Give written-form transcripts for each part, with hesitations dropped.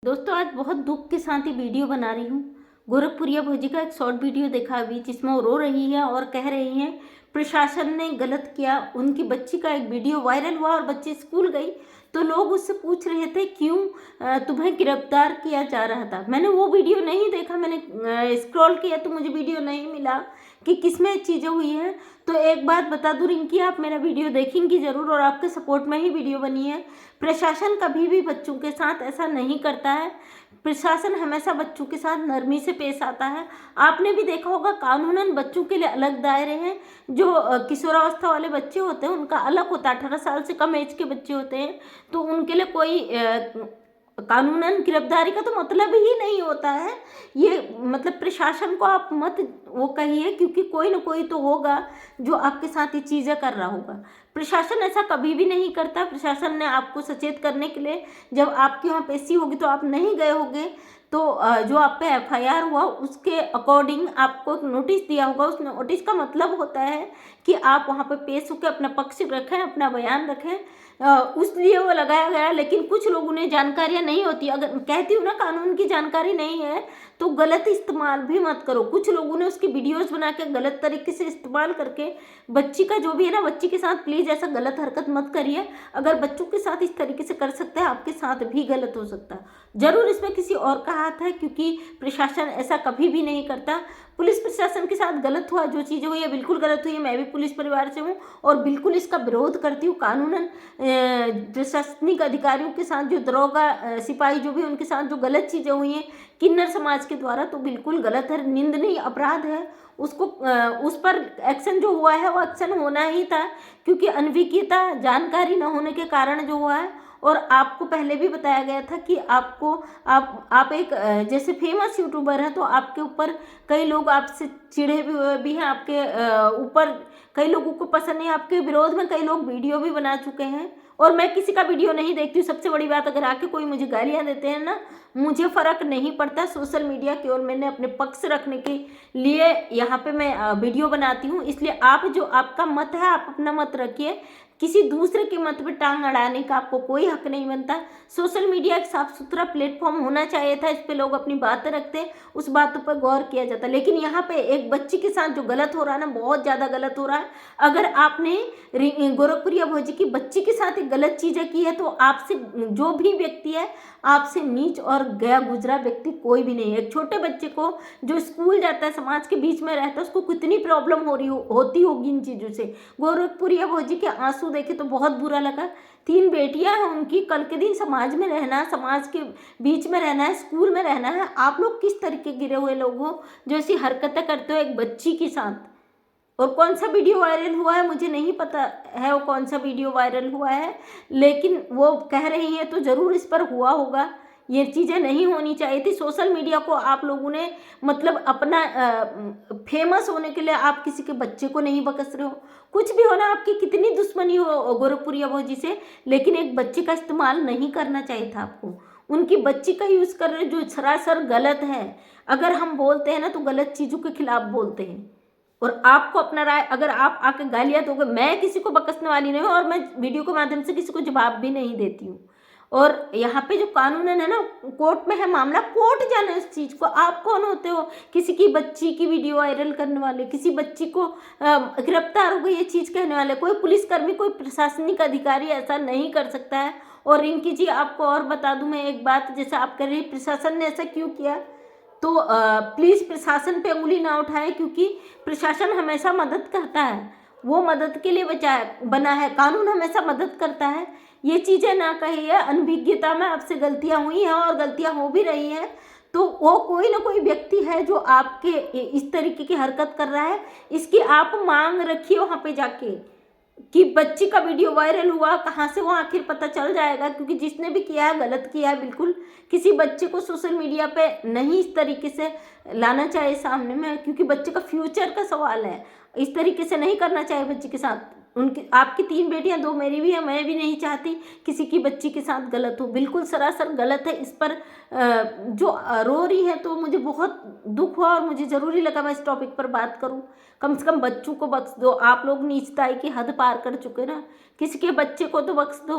दोस्तों आज बहुत दुख के साथ ही वीडियो बना रही हूँ। गोरखपुरिया भौजी का एक शॉर्ट वीडियो देखा अभी, जिसमें वो रो रही है और कह रही हैं प्रशासन ने गलत किया। उनकी बच्ची का एक वीडियो वायरल हुआ और बच्ची स्कूल गई तो लोग उससे पूछ रहे थे क्यों तुम्हें गिरफ्तार किया जा रहा था। मैंने वो वीडियो नहीं देखा, मैंने स्क्रॉल किया तो मुझे वीडियो नहीं मिला कि किसमें चीज़ें हुई हैं। तो एक बात बता दूं रिंकी, आप मेरा वीडियो देखेंगी ज़रूर और आपके सपोर्ट में ही वीडियो बनी है। प्रशासन कभी भी बच्चों के साथ ऐसा नहीं करता है। प्रशासन हमेशा बच्चों के साथ नरमी से पेश आता है। आपने भी देखा होगा कानूनन बच्चों के लिए अलग दायरे हैं। जो किशोरावस्था वाले बच्चे होते हैं उनका अलग होता है, 18 साल से कम एज के बच्चे होते हैं तो उनके लिए कोई कानूनन गिरफ्तारी का तो मतलब ही नहीं होता है। ये मतलब प्रशासन को आप मत वो कहिए, क्योंकि कोई ना कोई तो होगा जो आपके साथ ये चीज़ें कर रहा होगा। प्रशासन ऐसा कभी भी नहीं करता। प्रशासन ने आपको सचेत करने के लिए जब आपके वहाँ पेशी होगी तो आप नहीं गए होंगे, तो जो आप पे एफआईआर हुआ उसके अकॉर्डिंग आपको एक नोटिस दिया होगा। उस नोटिस का मतलब होता है कि आप वहाँ पे पेश होकर अपना पक्ष रखें, अपना बयान रखें, उसलिए वो लगाया गया। लेकिन कुछ लोगों ने जानकारियाँ नहीं होती, अगर कहती हूँ ना कानून की जानकारी नहीं है तो गलत इस्तेमाल भी मत करो। कुछ लोगों ने उसकी वीडियोस बना के गलत तरीके से इस्तेमाल करके बच्ची का जो भी है ना, बच्ची के साथ प्लीज़ ऐसा गलत हरकत मत करिए। अगर बच्चों के साथ इस तरीके से कर सकते हैं, आपके साथ भी गलत हो सकता है। ज़रूर इसमें किसी और का हाथ है, क्योंकि प्रशासन ऐसा कभी भी नहीं करता। पुलिस प्रशासन के साथ गलत हुआ, जो चीज़ें हुई है बिल्कुल गलत हुई है। मैं भी पुलिस परिवार से हूँ और बिल्कुल इसका विरोध करती हूँ। कानूनन प्रशासनिक अधिकारियों के साथ जो दरोगा सिपाही जो भी उनके साथ जो गलत चीज़ें हुई हैं किन्नर समाज के द्वारा, तो बिल्कुल गलत है, निंदनीय अपराध है। उसको उस पर एक्शन जो हुआ है वो एक्शन होना ही था, क्योंकि अनभिज्ञता जानकारी न होने के कारण जो हुआ है। और आपको पहले भी बताया गया था कि आपको आप एक जैसे फेमस यूट्यूबर हैं तो आपके ऊपर कई लोग आपसे चिढ़े भी हैं, आपके ऊपर कई लोगों को पसंद नहीं, आपके विरोध में कई लोग वीडियो भी बना चुके हैं। और मैं किसी का वीडियो नहीं देखती हूँ। सबसे बड़ी बात, अगर आके कोई मुझे गालियाँ देते हैं ना, मुझे फ़र्क नहीं पड़ता। सोशल मीडिया केवल मैंने अपने पक्ष रखने के लिए यहाँ पे मैं वीडियो बनाती हूँ। इसलिए आप जो आपका मत है आप अपना मत रखिए, किसी दूसरे के मत पे टांग अड़ाने का आपको कोई हक नहीं बनता। सोशल मीडिया एक साफ सुथरा प्लेटफॉर्म होना चाहिए था, इस पे लोग अपनी बातें रखते, उस बातों पर गौर किया जाता। लेकिन यहाँ पे एक बच्ची के साथ जो गलत हो रहा है ना, बहुत ज़्यादा गलत हो रहा है। अगर आपने गोरखपुरिया भौजी की बच्ची के साथ एक गलत चीज़ें की है तो आपसे जो भी व्यक्ति है, आपसे नीच और गया गुजरा व्यक्ति कोई भी नहीं है। एक छोटे बच्चे को जो स्कूल जाता है, समाज के बीच में रहता है, उसको कितनी प्रॉब्लम होती होगी इन चीज़ों से। गोरखपुरिया भौजी के आंसू देखे तो बहुत बुरा लगा। 3 बेटियां हैं उनकी, कल के दिन समाज में रहना है, समाज के बीच में रहना है, स्कूल में रहना है। आप लोग किस तरीके गिरे हुए लोग हो जो ऐसी हरकतें करते हो एक बच्ची के साथ। और कौन सा वीडियो वायरल हुआ है मुझे नहीं पता है, वो कौन सा वीडियो वायरल हुआ है, लेकिन वो कह रही हैं तो ज़रूर इस पर हुआ होगा। ये चीज़ें नहीं होनी चाहिए थी। सोशल मीडिया को आप लोगों ने मतलब अपना फेमस होने के लिए आप किसी के बच्चे को नहीं बकस रहे हो। कुछ भी हो ना, आपकी कितनी दुश्मनी हो गोरखपुरिया भौजी से, लेकिन एक बच्चे का इस्तेमाल नहीं करना चाहिए था आपको। उनकी बच्ची का यूज़ कर रहे जो सरासर गलत है। अगर हम बोलते हैं ना तो गलत चीज़ों के खिलाफ बोलते हैं। और आपको अपना राय, अगर आप आके गालियाँ दोगे, मैं किसी को बकसने वाली नहीं हूँ और मैं वीडियो के माध्यम से किसी को जवाब भी नहीं देती हूँ। और यहाँ पे जो कानूनन है ना, कोर्ट में है मामला, कोर्ट जाने उस चीज़ को। आप कौन होते हो किसी की बच्ची की वीडियो वायरल करने वाले, किसी बच्ची को गिरफ्तार हो गई ये चीज़ कहने वाले। कोई पुलिसकर्मी, कोई प्रशासनिक अधिकारी ऐसा नहीं कर सकता है। और रिंकी जी आपको और बता दूं मैं एक बात, जैसे आप कह रही प्रशासन ने ऐसा क्यों किया, तो प्लीज़ प्रशासन पे उंगली ना उठाएं, क्योंकि प्रशासन हमेशा मदद करता है, वो मदद के लिए बना है। कानून हमेशा मदद करता है। ये चीज़ें ना कहिए अनभिज्ञता में आपसे गलतियां हुई हैं और गलतियां हो भी रही हैं, तो वो कोई ना कोई व्यक्ति है जो आपके इस तरीके की हरकत कर रहा है। इसकी आप मांग रखिए वहाँ पे जाके कि बच्ची का वीडियो वायरल हुआ, कहाँ से वो आखिर पता चल जाएगा, क्योंकि जिसने भी किया है गलत किया है। बिल्कुल किसी बच्चे को सोशल मीडिया पे नहीं इस तरीके से लाना चाहिए सामने में, क्योंकि बच्चे का फ्यूचर का सवाल है। इस तरीके से नहीं करना चाहिए बच्ची के साथ। उनकी आपकी 3 बेटियां, 2 मेरी भी है, मैं भी नहीं चाहती किसी की बच्ची के साथ गलत हो। बिल्कुल सरासर गलत है। इस पर जो रो रही है तो मुझे बहुत दुख हुआ और मुझे ज़रूरी लगा मैं इस टॉपिक पर बात करूं। कम से कम बच्चों को बख्श दो। आप लोग नीचताई की हद पार कर चुके ना, किसी के बच्चे को तो बख्श दो।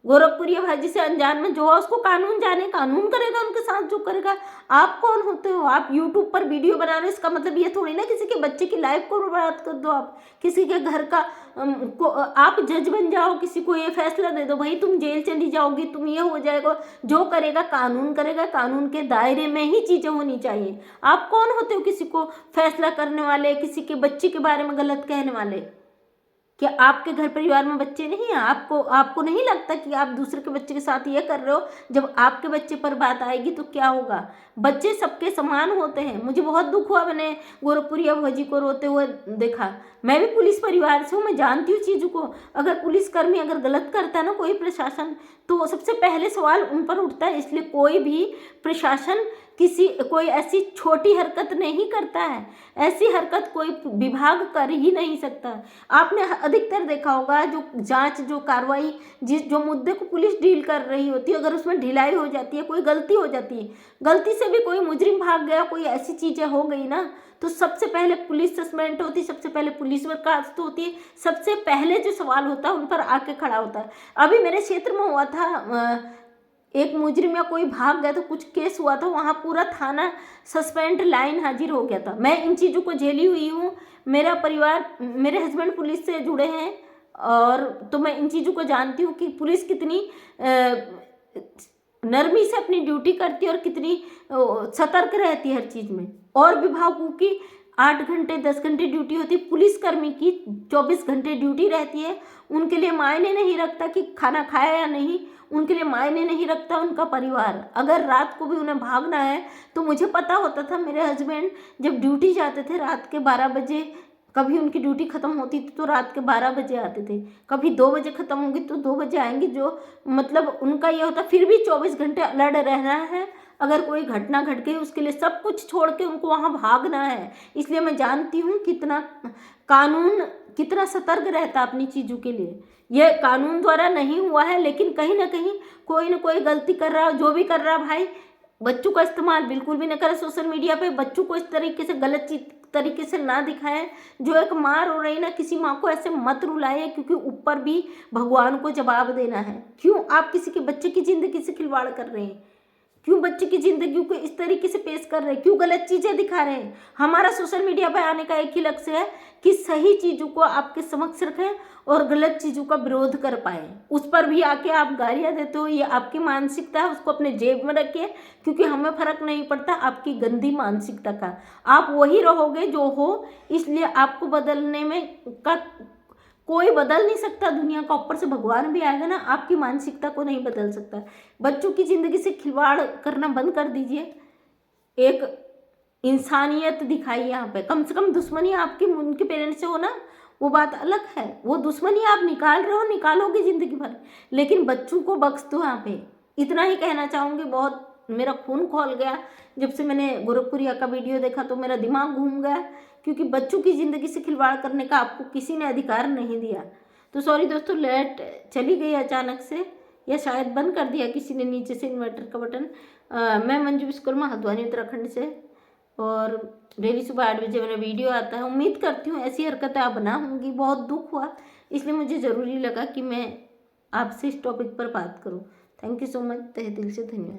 गोरखपुरिया भाजी से अनजान में जो है उसको कानून जाने, कानून करेगा उनके साथ जो करेगा। आप कौन होते हो? आप यूट्यूब पर वीडियो बना रहे हो, इसका मतलब ये थोड़ी ना किसी के बच्चे की लाइफ को बर्बाद कर दो। आप किसी के घर का आप जज बन जाओ, किसी को ये फैसला दे दो भाई तुम जेल चली जाओगी, तुम ये हो जाएगा। जो करेगा कानून करेगा, कानून के दायरे में ही चीज़ें होनी चाहिए। आप कौन होते हो किसी को फैसला करने वाले, किसी के बच्चे के बारे में गलत कहने वाले? क्या आपके घर परिवार में बच्चे नहीं हैं? आपको नहीं लगता कि आप दूसरे के बच्चे के साथ ये कर रहे हो? जब आपके बच्चे पर बात आएगी तो क्या होगा? बच्चे सबके समान होते हैं। मुझे बहुत दुख हुआ, मैंने गोरखपुरिया भौजी को रोते हुए देखा। मैं भी पुलिस परिवार से हूँ, मैं जानती हूँ चीज़ों को। अगर पुलिसकर्मी अगर गलत करता है ना कोई प्रशासन, तो सबसे पहले सवाल उन पर उठता है। इसलिए कोई भी प्रशासन कोई ऐसी छोटी हरकत नहीं करता है। ऐसी हरकत कोई विभाग कर ही नहीं सकता। आपने अधिकतर देखा होगा जो जांच, जो कार्रवाई, जो मुद्दे को पुलिस डील कर रही होती है, अगर उसमें ढिलाई हो जाती है, कोई गलती हो जाती है, गलती से भी कोई मुजरिम भाग गया, कोई ऐसी चीज़ें हो गई ना, तो सबसे पहले पुलिस सस्पेंड होती है, सबसे पहले पुलिस बर्खास्त होती है, सबसे पहले जो सवाल होता है उन पर आके खड़ा होता है। अभी मेरे क्षेत्र में हुआ था, एक मुजरिम या कोई भाग गया तो कुछ केस हुआ था, वहाँ पूरा थाना सस्पेंड, लाइन हाजिर हो गया था। मैं इन चीज़ों को झेली हुई हूँ। मेरा परिवार, मेरे हस्बैंड पुलिस से जुड़े हैं, और तो मैं इन चीज़ों को जानती हूँ कि पुलिस कितनी नरमी से अपनी ड्यूटी करती है और कितनी सतर्क रहती है हर चीज़ में। और विभागों की 8 घंटे 10 घंटे ड्यूटी होती है, पुलिसकर्मी की 24 घंटे ड्यूटी रहती है। उनके लिए मायने नहीं रखता कि खाना खाया या नहीं, उनके लिए मायने नहीं रखता उनका परिवार। अगर रात को भी उन्हें भागना है तो मुझे पता होता था, मेरे हस्बैंड जब ड्यूटी जाते थे रात के 12 बजे, कभी उनकी ड्यूटी ख़त्म होती थी तो रात के 12 बजे आते थे, कभी 2 बजे ख़त्म होगी तो 2 बजे आएंगे। जो मतलब उनका ये होता, फिर भी 24 घंटे अलर्ट रहना है। अगर कोई घटना घट गई उसके लिए सब कुछ छोड़ के उनको वहाँ भागना है। इसलिए मैं जानती हूँ कितना कानून कितना सतर्क रहता अपनी चीज़ों के लिए। ये कानून द्वारा नहीं हुआ है, लेकिन कहीं ना कहीं कोई ना कोई गलती कर रहा है। जो भी कर रहा है भाई, बच्चों का इस्तेमाल बिल्कुल भी न करें सोशल मीडिया पे। बच्चों को इस तरीके से गलत चीज तरीके से ना दिखाएं। जो एक माँ रो रही ना, किसी माँ को ऐसे मत रुलाएं, क्योंकि ऊपर भी भगवान को जवाब देना है। क्यों आप किसी के बच्चे की ज़िंदगी से खिलवाड़ कर रहे हैं? क्यों बच्चे की ज़िंदगी को इस तरीके से पेश कर रहे हैं? क्यों गलत चीज़ें दिखा रहे हैं? हमारा सोशल मीडिया पर आने का एक ही लक्ष्य है कि सही चीज़ों को आपके समक्ष रखें और गलत चीज़ों का विरोध कर पाए। उस पर भी आके आप गालियाँ देते हो, ये आपकी मानसिकता है, उसको अपने जेब में रखिए, क्योंकि हमें फ़र्क नहीं पड़ता आपकी गंदी मानसिकता का। आप वही रहोगे जो हो, इसलिए आपको बदलने में का कोई बदल नहीं सकता दुनिया का। ऊपर से भगवान भी आएगा ना, आपकी मानसिकता को नहीं बदल सकता। बच्चों की ज़िंदगी से खिलवाड़ करना बंद कर दीजिए। एक इंसानियत दिखाइए यहाँ पे। कम से कम दुश्मनी आपकी उनके पेरेंट्स से हो ना, वो बात अलग है। वो दुश्मनी आप निकाल रहे हो, निकालोगे ज़िंदगी भर, लेकिन बच्चों को बख्श दो यहाँ पे। इतना ही कहना चाहूँगी। बहुत मेरा खून खौल गया जब से मैंने गोरखपुरिया का वीडियो देखा, तो मेरा दिमाग घूम गया, क्योंकि बच्चों की ज़िंदगी से खिलवाड़ करने का आपको किसी ने अधिकार नहीं दिया। तो सॉरी दोस्तों, लाइट चली गई अचानक से, या शायद बंद कर दिया किसी ने नीचे से इन्वर्टर का बटन। मैं मंजू विश्वकर्मा, हल्द्वानी उत्तराखंड से, और डेली सुबह 8 बजे मेरा वीडियो आता है। उम्मीद करती हूँ ऐसी हरकतें आप ना होंगी। बहुत दुख हुआ, इसलिए मुझे ज़रूरी लगा कि मैं आपसे इस टॉपिक पर बात करूँ। थैंक यू सो मच, तहे दिल से धन्यवाद।